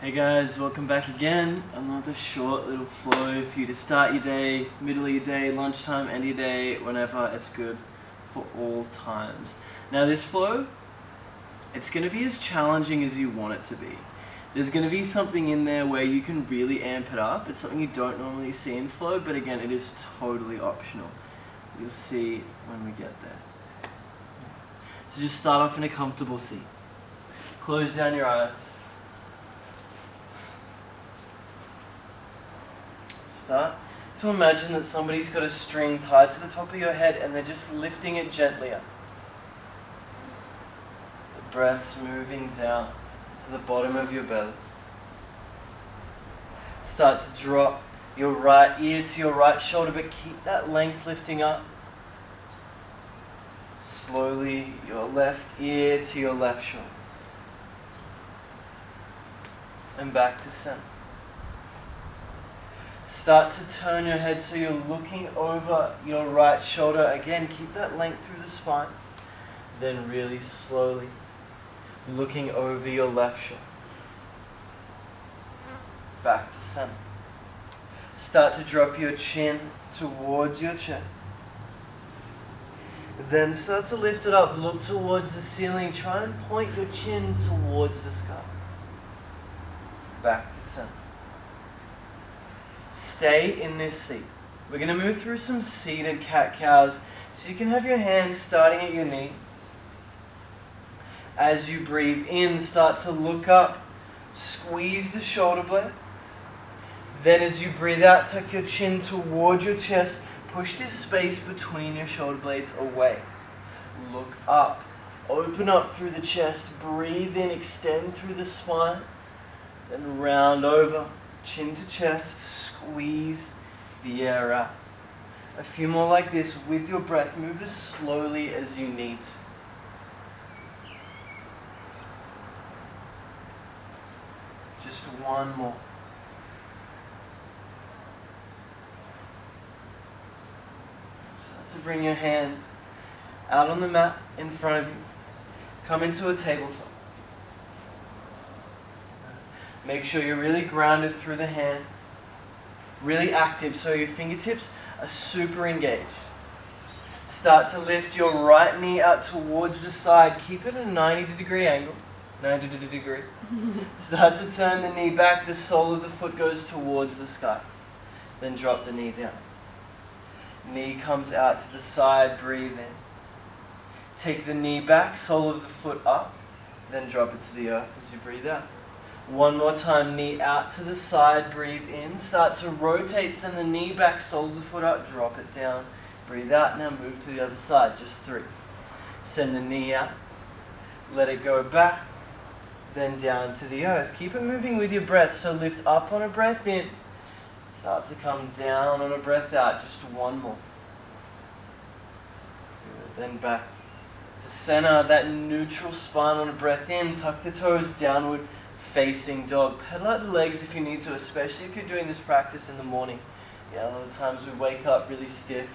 Hey guys, welcome back again. Another short little flow for you to start your day, middle of your day, lunchtime, end of your day, whenever. It's good for all times. Now this flow, it's going to be as challenging as you want it to be. There's going to be something in there where you can really amp it up. It's something you don't normally see in flow, but again, it is totally optional. You'll see when we get there. So just start off in a comfortable seat. Close down your eyes. Start to imagine that somebody's got a string tied to the top of your head and they're just lifting it gently up. The breath's moving down to the bottom of your belly. Start to drop your right ear to your right shoulder, but keep that length lifting up. Slowly, your left ear to your left shoulder. And back to center. Start to turn your head so you're looking over your right shoulder. Again, keep that length through the spine. Then really slowly looking over your left shoulder. Back to center. Start to drop your chin towards your chest. Then start to lift it up. Look towards the ceiling. Try and point your chin towards the sky. Back to center. Stay in this seat. We're going to move through some seated cat-cows. So you can have your hands starting at your knee. As you breathe in, start to look up. Squeeze the shoulder blades. Then as you breathe out, tuck your chin towards your chest. Push this space between your shoulder blades away. Look up. Open up through the chest. Breathe in, extend through the spine. Then round over. Chin to chest. Squeeze the air out. A few more like this with your breath. Move as slowly as you need to. Just one more. Start to bring your hands out on the mat in front of you. Come into a tabletop. Make sure you're really grounded through the hands. Really active, so your fingertips are super engaged. Start to lift your right knee out towards the side. Keep it at a 90-degree angle. 90 degree. Start to turn the knee back. The sole of the foot goes towards the sky. Then drop the knee down. Knee comes out to the side. Breathe in. Take the knee back, sole of the foot up. Then drop it to the earth as you breathe out. One more time, knee out to the side, breathe in. Start to rotate, send the knee back, sole of the foot up, drop it down. Breathe out, now move to the other side, just 3. Send the knee out, let it go back, then down to the earth. Keep it moving with your breath, so lift up on a breath in. Start to come down on a breath out, just one more. Good. Then back to center, that neutral spine on a breath in. Tuck the toes downward. Facing dog. Pedal out the legs if you need to, especially if you're doing this practice in the morning. Yeah, a lot of times we wake up really stiff,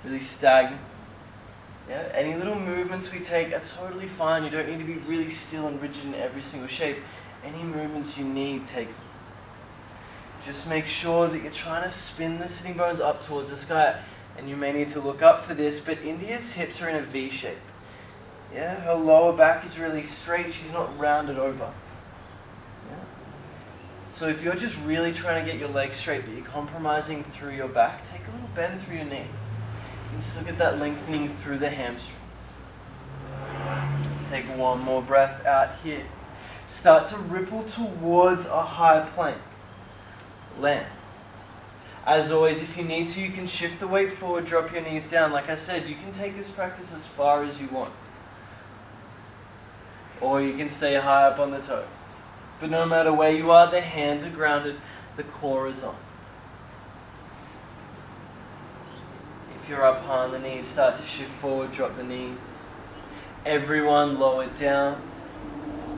really stagnant. Yeah, any little movements we take are totally fine. You don't need to be really still and rigid in every single shape. Any movements you need, take them. Just make sure that you're trying to spin the sitting bones up towards the sky. And you may need to look up for this, but India's hips are in a V shape. Yeah, her lower back is really straight. She's not rounded over. So if you're just really trying to get your legs straight, but you're compromising through your back, take a little bend through your knees. You can still get that lengthening through the hamstring. Take one more breath out here. Start to ripple towards a high plank. Land. As always, if you need to, you can shift the weight forward, drop your knees down. Like I said, you can take this practice as far as you want. Or you can stay high up on the toes. But no matter where you are, the hands are grounded, the core is on. If you're up high on the knees, start to shift forward, drop the knees. Everyone lower down.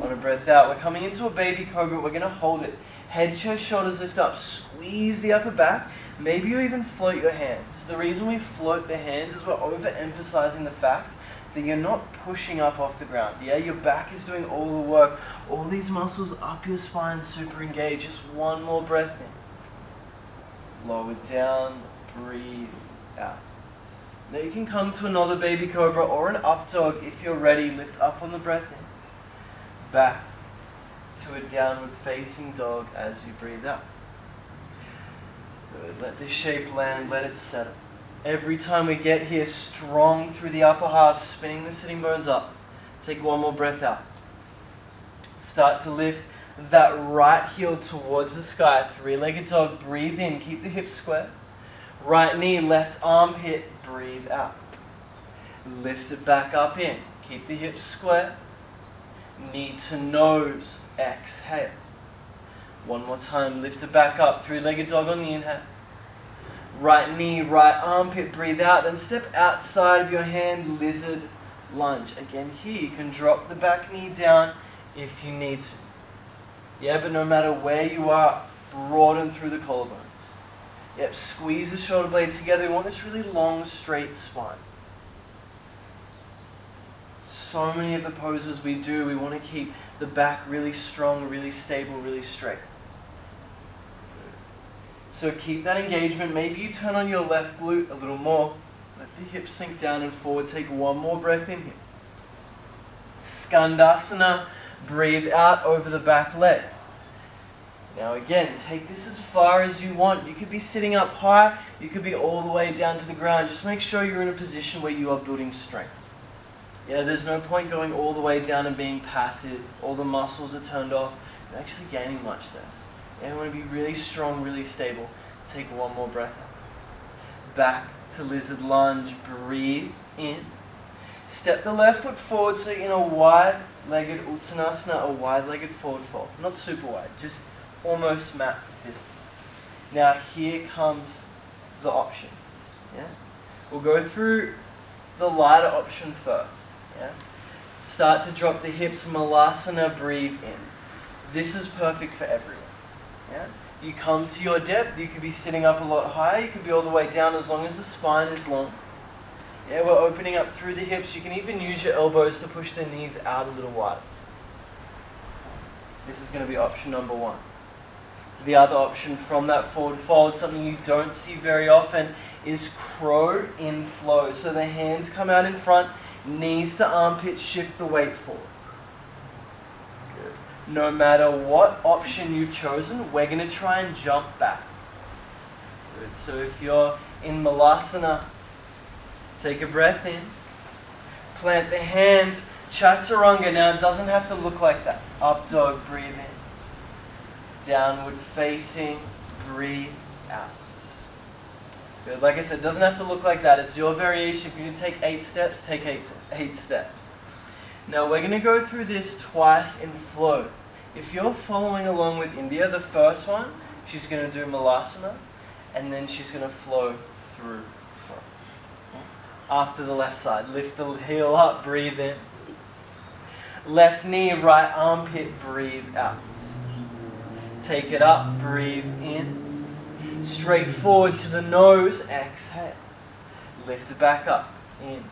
On a breath out, we're coming into a baby cobra. We're going to hold it. Head, chest, shoulders lift up. Squeeze the upper back. Maybe you even float your hands. The reason we float the hands is we're overemphasizing the fact that you're not pushing up off the ground. Yeah, your back is doing all the work. All these muscles up your spine super engaged. Just one more breath in. Lower down, breathe out. Now you can come to another baby cobra or an up dog if you're ready. Lift up on the breath in. Back to a downward facing dog as you breathe out. Good. Let this shape land, let it settle. Every time we get here, strong through the upper half, spinning the sitting bones up. Take one more breath out. Start to lift that right heel towards the sky. Three-legged dog, breathe in, keep the hips square. Right knee, left armpit, breathe out. Lift it back up in, keep the hips square. Knee to nose, exhale. One more time, lift it back up. Three-legged dog on the inhale. Right knee, right armpit, breathe out. Then step outside of your hand, lizard lunge. Again here, you can drop the back knee down if you need to. Yeah, but no matter where you are, broaden through the collarbones. Yep, squeeze the shoulder blades together. We want this really long, straight spine. So many of the poses we do, we want to keep the back really strong, really stable, really straight. So keep that engagement. Maybe you turn on your left glute a little more. Let the hips sink down and forward. Take one more breath in here. Skandasana. Breathe out over the back leg. Now again, take this as far as you want. You could be sitting up high. You could be all the way down to the ground. Just make sure you're in a position where you are building strength. Yeah, there's no point going all the way down and being passive. All the muscles are turned off. You're actually gaining much there. Yeah, you want to be really strong, really stable. Take one more breath out. Back to lizard lunge. Breathe in. Step the left foot forward so you're in a wide-legged Uttanasana, a wide-legged forward fold. Not super wide, just almost mat distance. Now here comes the option. Yeah? We'll go through the lighter option first. Yeah? Start to drop the hips, Malasana, breathe in. This is perfect for everyone. Yeah? You come to your depth, you could be sitting up a lot higher, you could be all the way down as long as the spine is long. Yeah, we're opening up through the hips. You can even use your elbows to push the knees out a little wider. This is going to be option number one. The other option from that forward fold, something you don't see very often, is crow in flow. So the hands come out in front, knees to armpit, shift the weight forward. Good. No matter what option you've chosen, we're going to try and jump back. Good. So if you're in Malasana, take a breath in. Plant the hands, Chaturanga. Now it doesn't have to look like that. Up dog, breathe in. Downward facing, breathe out. Good. Like I said, it doesn't have to look like that. It's your variation. If you need to take 8 steps, take eight steps. Now we're going to go through this twice in flow. If you're following along with India, the first one, she's going to do Malasana, and then she's going to flow through. After the left side, lift the heel up, breathe in. Left knee, right armpit, breathe out. Take it up, breathe in. Straight forward to the nose, exhale. Lift it back up, in.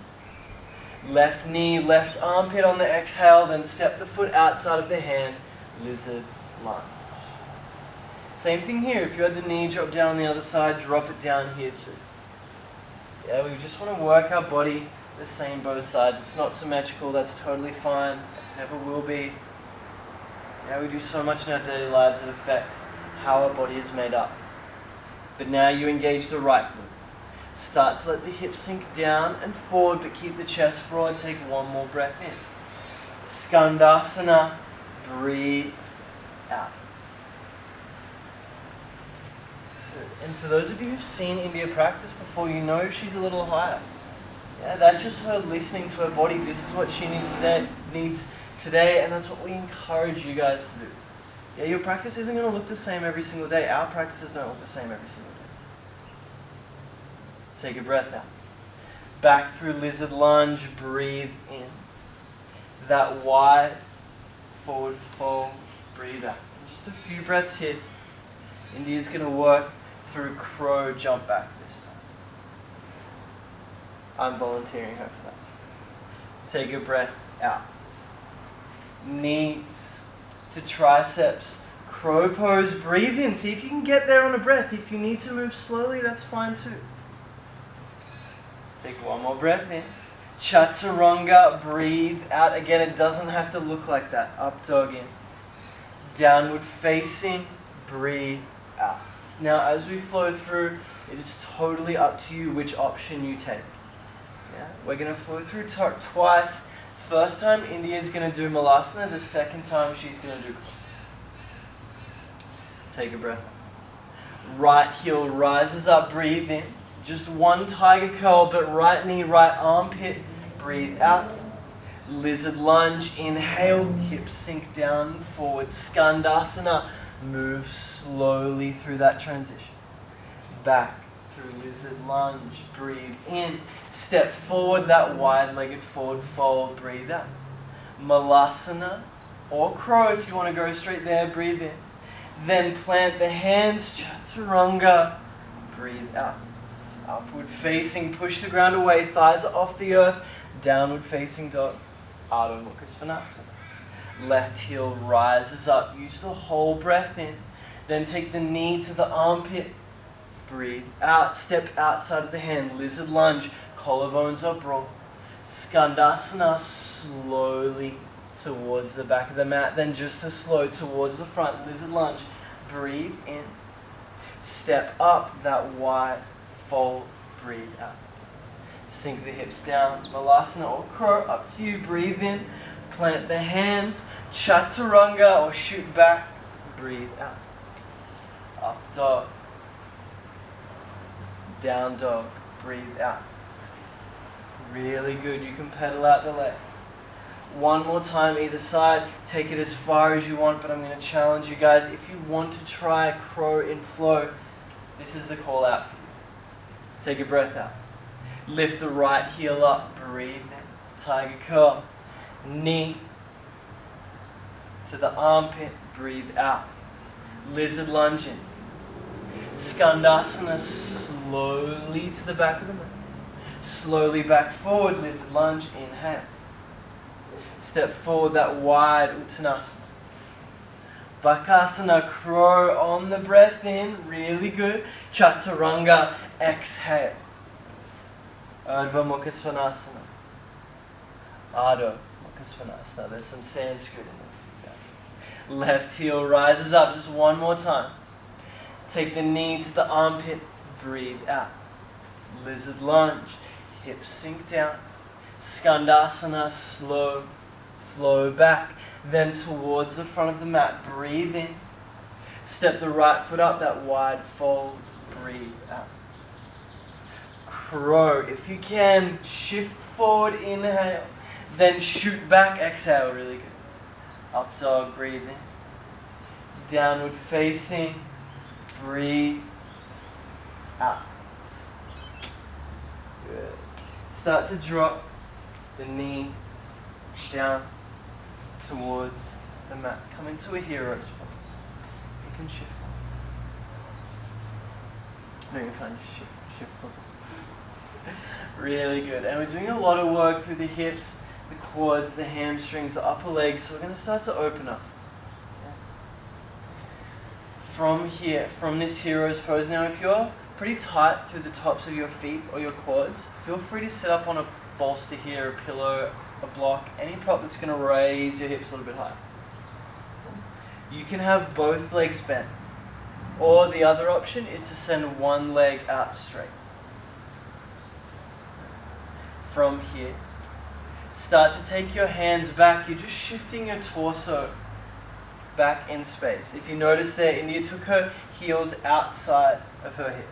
Left knee, left armpit on the exhale, then step the foot outside of the hand, lizard lunge. Same thing here, if you had the knee drop down on the other side, drop it down here too. Yeah, we just want to work our body the same both sides. It's not symmetrical, that's totally fine. Never will be. Yeah, we do so much in our daily lives that affects how our body is made up. But now you engage the right glute. Start to let the hips sink down and forward, but keep the chest broad. Take one more breath in. Skandasana, breathe out. And for those of you who've seen India practice before, you know she's a little higher. Yeah, that's just her listening to her body. This is what she needs today, and that's what we encourage you guys to do. Yeah, your practice isn't going to look the same every single day. Our practices don't look the same every single day. Take a breath out. Back through lizard lunge, breathe in. That wide forward fold, breathe out. And just a few breaths here. India's going to work through crow jump back this time. I'm volunteering her for that. Take a breath out. Knees to triceps. Crow pose, breathe in. See if you can get there on a breath. If you need to move slowly, that's fine too. Take one more breath in. Chaturanga, breathe out. Again, it doesn't have to look like that. Up dog in. Downward facing, breathe out. Now, as we flow through, it is totally up to you which option you take. Yeah? We're going to flow through twice. First time, India's going to do Malasana. The second time, she's going to do. Take a breath. Right heel rises up, breathe in. Just one tiger curl, but right knee, right armpit, breathe out. Lizard lunge, inhale, hips sink down, forward. Skandasana, move slowly through that transition. Back through lizard lunge, breathe in. Step forward, that wide-legged forward fold, breathe out. Malasana or crow if you want to go straight there, breathe in. Then plant the hands, chaturanga, breathe out. Upward facing, push the ground away, thighs are off the earth, downward facing dog, Adho Mukha Svanasana. Left heel rises up, use the whole breath in, then take the knee to the armpit, breathe out, step outside of the hand, lizard lunge, collarbones up, roll. Skandasana, slowly towards the back of the mat, then just as slow towards the front, lizard lunge, breathe in, step up, that wide fold, breathe out. Sink the hips down, Malasana or crow, up to you, breathe in, plant the hands, chaturanga or shoot back, breathe out. Up dog, down dog, breathe out. Really good, you can pedal out the leg. One more time either side, take it as far as you want, but I'm going to challenge you guys, if you want to try crow in flow, this is the call out for you. Take a breath out. Lift the right heel up, breathe in. Tiger curl. Knee to the armpit, breathe out. Lizard lunge in. Skandasana, slowly to the back of the mat. Slowly back forward, lizard lunge, inhale. Step forward, that wide Uttanasana. Bakasana, crow on the breath in, really good. Chaturanga, exhale. Urdhva Mukha Svanasana. Adho Mukha Svanasana. There's some Sanskrit in there. Left heel rises up, just one more time. Take the knee to the armpit, breathe out. Lizard lunge, hips sink down. Skandasana, slow, flow back. Then towards the front of the mat, breathe in. Step the right foot up, that wide fold, breathe out. Crow, if you can, shift forward, inhale. Then shoot back, exhale, really good. Up dog, breathe in. Downward facing, breathe out. Good. Start to drop the knees down towards the mat. Come into a hero's pose. You can shift. No, you're fine. Shift. Really good. And we're doing a lot of work through the hips, the quads, the hamstrings, the upper legs. So we're going to start to open up. From here, from this hero's pose. Now, if you're pretty tight through the tops of your feet or your quads, feel free to sit up on a bolster here, a pillow, a block, any prop that's going to raise your hips a little bit higher. You can have both legs bent, or the other option is to send one leg out straight. From here, start to take your hands back. You're just shifting your torso back in space. If you notice there, India took her heels outside of her hips.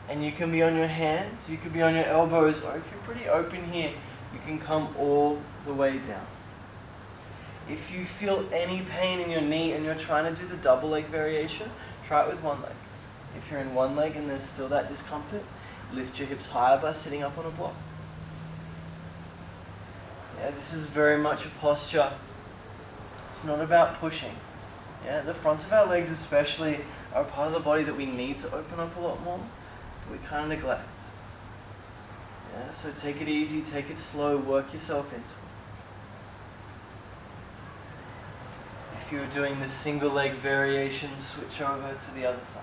And you can be on your hands, you could be on your elbows, or if you're pretty open here, you can come all the way down. If you feel any pain in your knee and you're trying to do the double leg variation, try it with one leg. If you're in one leg and there's still that discomfort, lift your hips higher by sitting up on a block. Yeah, this is very much a posture. It's not about pushing. Yeah, the fronts of our legs especially are a part of the body that we need to open up a lot more, but we kind of neglect. Yeah, so take it easy, take it slow, work yourself into it. If you're doing the single leg variation, switch over to the other side.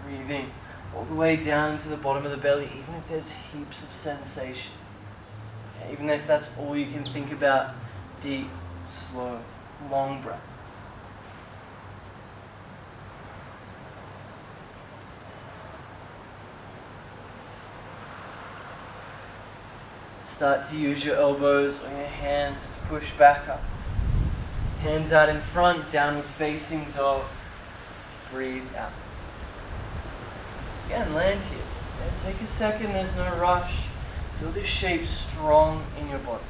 Breathe in all the way down into the bottom of the belly, even if there's heaps of sensation. Okay, even if that's all you can think about, deep, slow, long breath. Start to use your elbows or your hands to push back up. Hands out in front, downward facing dog. Breathe out. Again, land here. Yeah, take a second, there's no rush. Feel this shape strong in your body.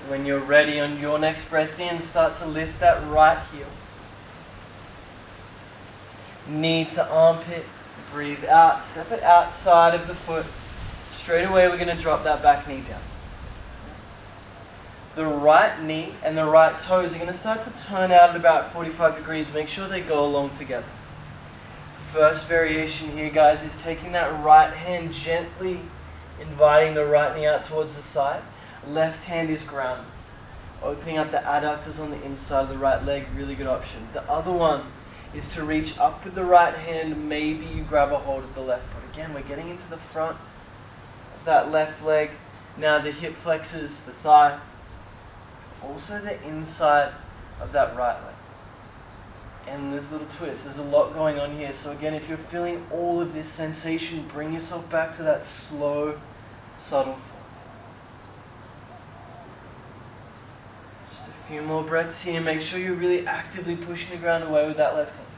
When you're ready on your next breath in, start to lift that right heel. Knee to armpit. Breathe out. Step it outside of the foot. Straight away, we're going to drop that back knee down. The right knee and the right toes are going to start to turn out at about 45 degrees. Make sure they go along together. First variation here, guys, is taking that right hand gently, inviting the right knee out towards the side. Left hand is grounded. Opening up the adductors on the inside of the right leg, really good option. The other one is to reach up with the right hand. Maybe you grab a hold of the left foot. Again, we're getting into the front of that left leg. Now the hip flexors, the thigh, also the inside of that right leg. And there's little twists. There's a lot going on here. So again, if you're feeling all of this sensation, bring yourself back to that slow, subtle flow. Just a few more breaths here. Make sure you're really actively pushing the ground away with that left hand.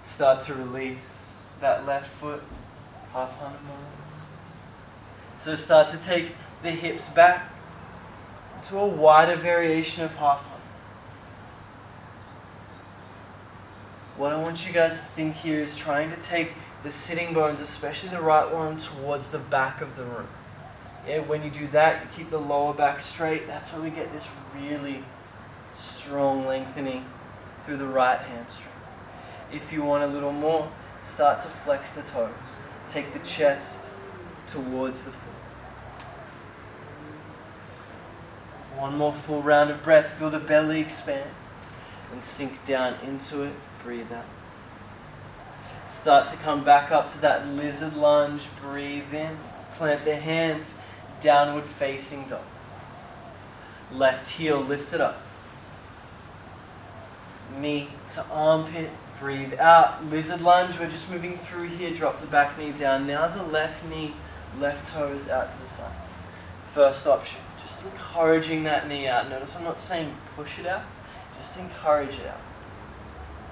Start to release that left foot, half Hanuman. So start to take the hips back to a wider variation of half Hanuman. What I want you guys to think here is trying to take the sitting bones, especially the right one, towards the back of the room. Yeah, when you do that, you keep the lower back straight. That's where we get this really strong lengthening through the right hamstring. If you want a little more, start to flex the toes. Take the chest towards the foot. One more full round of breath. Feel the belly expand and sink down into it. Breathe out. Start to come back up to that lizard lunge. Breathe in. Plant the hands. Downward facing dog. Left heel lifted up. Knee to armpit. Breathe out. Lizard lunge. We're just moving through here. Drop the back knee down. Now the left knee, left toes out to the side. First option. Just encouraging that knee out. Notice I'm not saying push it out. Just encourage it out.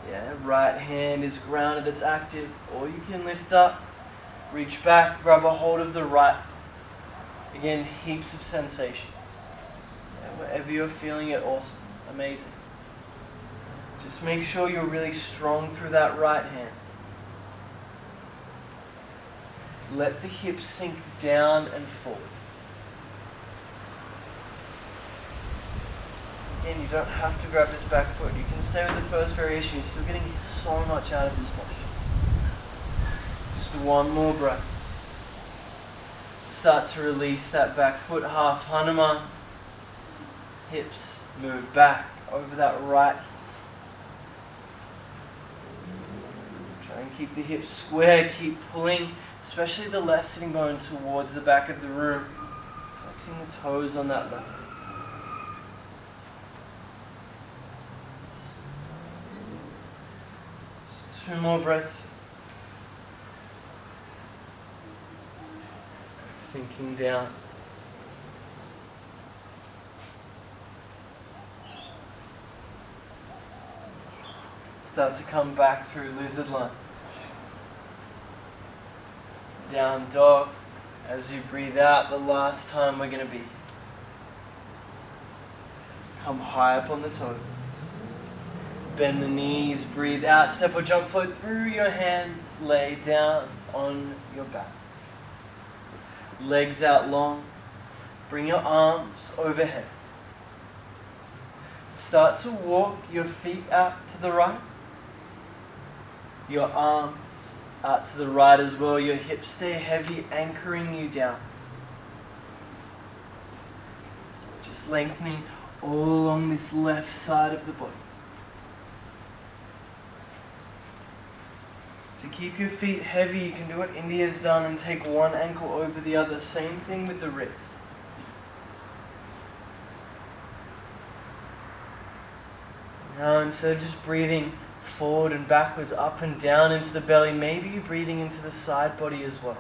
Yeah, right hand is grounded, it's active. Or you can lift up, reach back, grab a hold of the right foot. Again, heaps of sensation. Yeah, wherever you're feeling it, awesome, amazing. Just make sure you're really strong through that right hand. Let the hips sink down and forward. Again, you don't have to grab this back foot. You can stay with the first variation. You're still getting so much out of this posture. Just one more breath. Start to release that back foot, half Hanuman. Hips move back over that right. Try and keep the hips square. Keep pulling, especially the left sitting bone towards the back of the room. Flexing the toes on that left. Two more breaths. Sinking down. Start to come back through lizard lunge. Down dog. As you breathe out, the last time we're going to be. Come high up on the toes. Bend the knees, breathe out, step or jump, float through your hands, lay down on your back. Legs out long, bring your arms overhead. start to walk your feet out to the right. Your arms out to the right as well. Your hips stay heavy, anchoring you down. Just lengthening all along this left side of the body. To keep your feet heavy, you can do what India's done and take one ankle over the other. Same thing with the wrist. Now instead of just breathing forward and backwards, up and down into the belly, maybe you're breathing into the side body as well.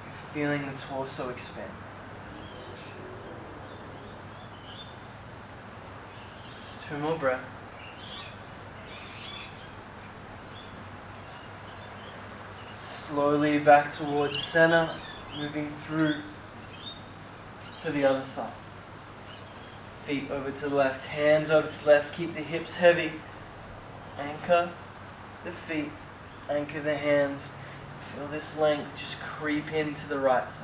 You're feeling the torso expand. Just 2 more breaths. Slowly back towards center, moving through to the other side. Feet over to the left, hands over to the left, keep the hips heavy. Anchor the feet, anchor the hands. Feel this length just creep into the right side.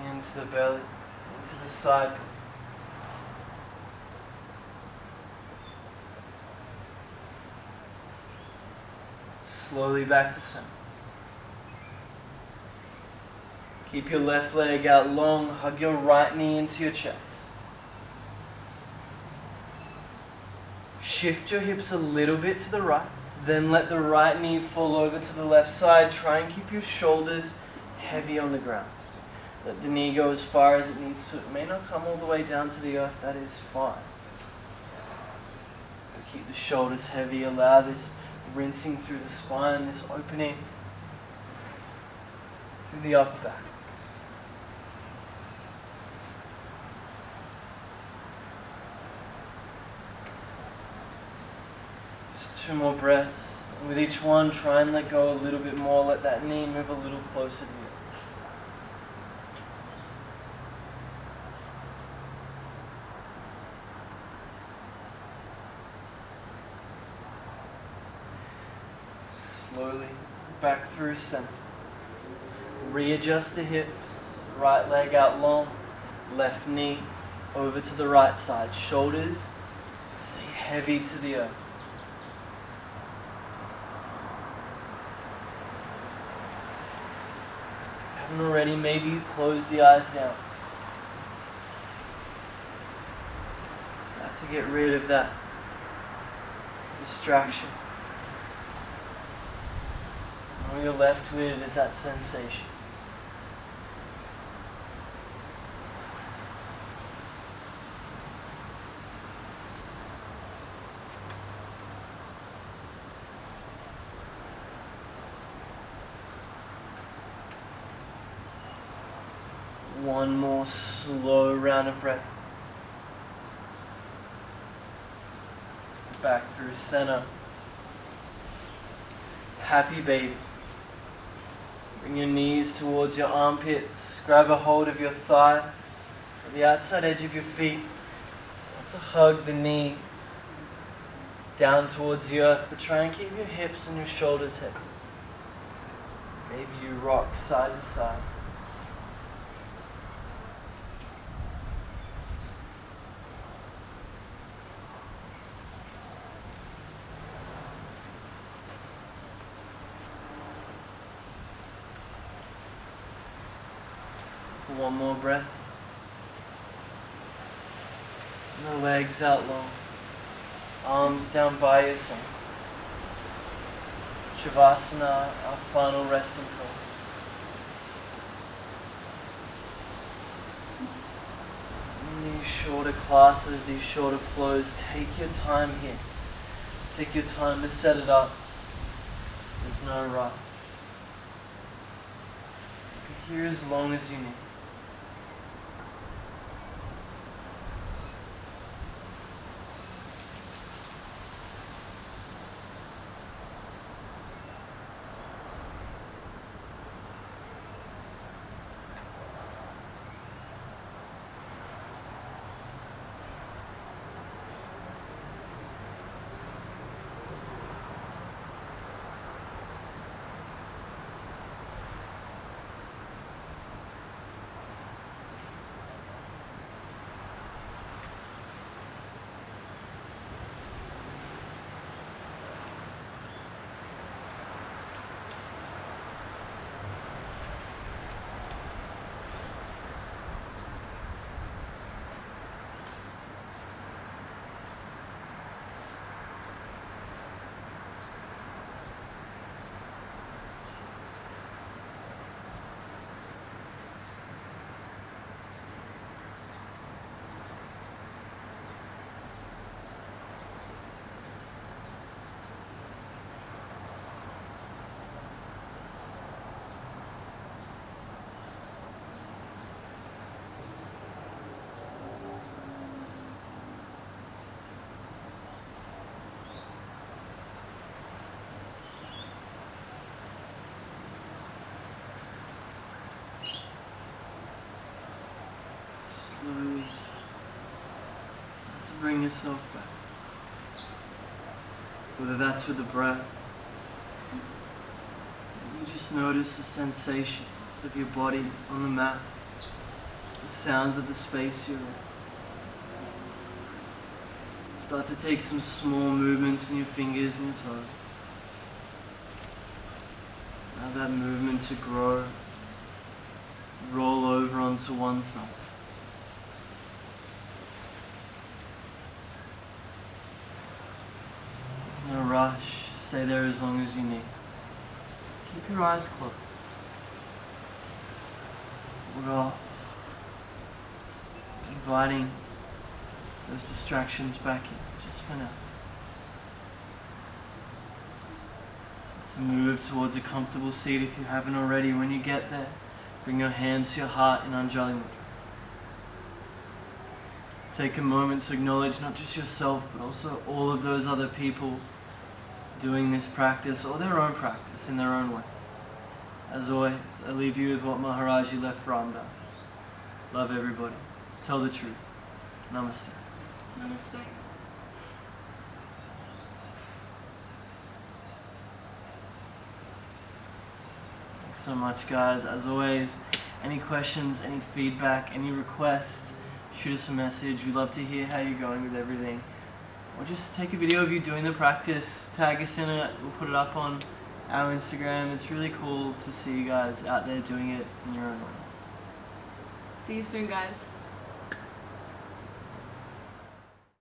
Into the belly, into the side. Slowly back to center. Keep your left leg out long. Hug your right knee into your chest. Shift your hips a little bit to the right. Then let the right knee fall over to the left side. Try and keep your shoulders heavy on the ground. Let the knee go as far as it needs to. It may not come all the way down to the earth. That is fine. But keep the shoulders heavy. Allow this rinsing through the spine, this opening through the upper back. Just 2 more breaths. And with each one, try and let go a little bit more. Let that knee move a little closer to you. Slowly back through center. Readjust the hips. Right leg out long. Left knee over to the right side. Shoulders stay heavy to the earth. If you haven't already, maybe you close the eyes down. Start to get rid of that distraction. All you're left with is that sensation. One more slow round of breath. Back through center. Happy baby. Bring your knees towards your armpits. Grab a hold of your thighs, or the outside edge of your feet. Start to hug the knees down towards the earth, but try and keep your hips and your shoulders heavy. Maybe you rock side to side. One more breath. Send the legs out long. Arms down by your side. Shavasana, our final resting pose. In these shorter classes, these shorter flows, take your time here. Take your time to set it up. There's no rush. You're here as long as you need. bring yourself back. Whether that's with the breath, you just notice the sensations of your body on the mat, the sounds of the space you're in. Start to take some small movements in your fingers and your toes. Allow that movement to grow, roll over onto one side. There's no rush, stay there as long as you need. Keep your eyes closed. We're off. Inviting those distractions back in, just for now. Let's move towards a comfortable seat if you haven't already. When you get there, bring your hands to your heart in Anjali Mudra. Take a moment to acknowledge not just yourself, but also all of those other people doing this practice, or their own practice in their own way. As always, I leave you with what Maharaji left for Ramdas. Love everybody. Tell the truth. Namaste. Namaste. Thanks so much, guys. As always, any questions, any feedback, any requests, shoot us a message. We'd love to hear how you're going with everything. Or just take a video of you doing the practice, tag us in it, we'll put it up on our Instagram. It's really cool to see you guys out there doing it in your own way. See you soon, guys.